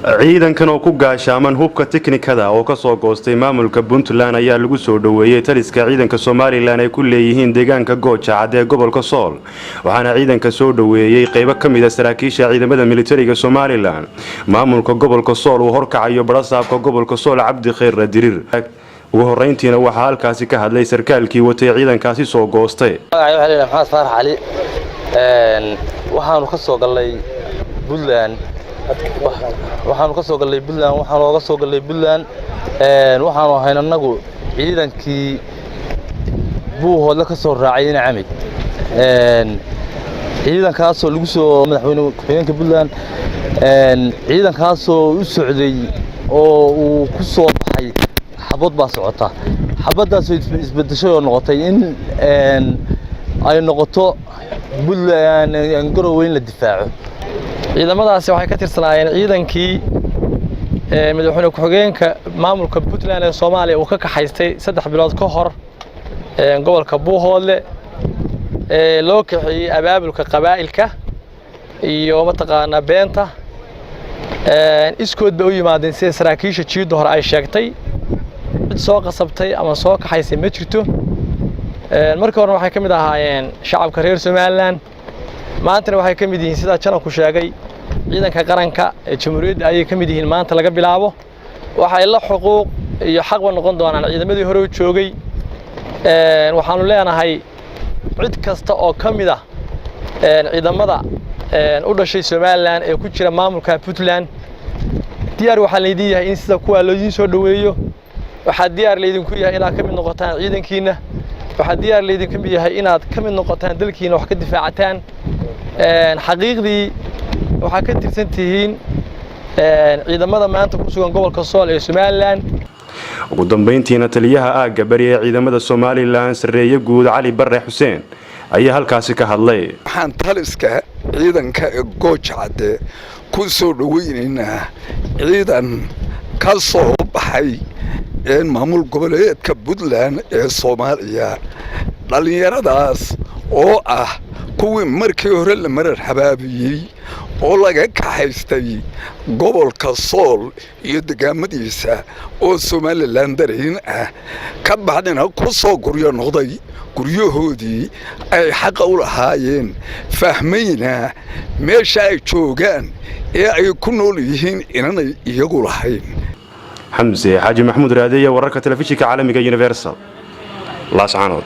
ciidankan oo ku gaashaaman hubka tiknikada oo ka soo goostay maamulka Puntland ayaa lagu soo dhaweeyay taliska ciidanka Soomaaliland ay ku leeyihiin deegaanka Gooja Cad ee gobolka Sool waxaana ciidanka soo dhaweeyay qaybo kamid ah saraakiisha ciidamada militariga Soomaaliland maamulka gobolka Sool uu horkacayo barasaabka gobolka Sool Cabdi Khayr Dirir ugu horeyntiina waxa halkaasi ka hadlay sarkaalkii watay ciidankaasi soo goostay waxaanu ka soo galay Puntland waxaanu looga soo galay Puntland waxaanu ahayn anagu ciidankii buuhoodla ka soo raacay Camid ciidankaas oo lagu soo madaxweyne ku-xigeenka Puntland ciidankaas oo u socday oo uu ku soo baxay xabad baa socota xabadaas oo isbedeshay oo noqotay in ay noqoto Puntland garoweyn la difaaco ciidamadaasi waxay ka tirsanaayeen ciidankii madaxweyne ku-xigeenka maamulka Puntland ee Soomaaliya uu ka kaxaystay 3 bilood ka hor gobolka Buuhoodle loo kixiyay abaabulka qabaa'ilka iyo mataqaana beenta iskood bay u yimaadeen si saraakiisha jiido hore ay sheegtay cid soo qasabtay ama soo kaxaysay ma jirto markii hore waxay kamid ahaayeen shacabka reer Soomaaliland maanta waxay kamid yihiin sida janku sheegay ciidanka qaranka ee jamhuuriyadda ay kamid yihiin maanta laga bilaabo waxay la xuquuq iyo xaq noqon doonaan ciidamadii hore u joogay waxaanu leenahay cid kasta oo kamid ah ciidamada u dhashay Soomaaliland ee ku jira maamulka Puntland diyaar waxa la leeyahay in sida kuwa loo soo dhaweeyo waxa diyaar leedinku yahay inaad kamid noqotaan ciidankiina waxa diyaar leedinku yahay inaad kamid noqotaan dalkiina wax ka difaacataan xaqiiqdii waxa ka tirsan tihiin ciidamada maanta ku sugan gobolka Sool ee Soomaaliland ugu dambeyntiina taliyaha aaga bari ee ciidamada Soomaaliland sareeye guud Cali Barre Xuseen ayaa halkaasi ka hadlay waxaan taliska ciidanka Gooja Cad ku soo dhaweynaynaa ciidan ka soo baxay maamul goboleedka Puntland ee Soomaaliya dhalinyaradaas oo ah kuwii markii hore la marar habaabiyay oo laga kaxaystay gobolka Sool iyo deegaamadiisa oo Soomaaliland dareen ah ka baxdina ku soo guryo noqday guryahoodii ay xaq u lahaayeen fahmayna meesha ay joogaan ee ay ku nool yihiin inanay iyagu lahayn حمزة حاجي محمود رادية ورقة تلفزيون عالمي Universal لاس عنود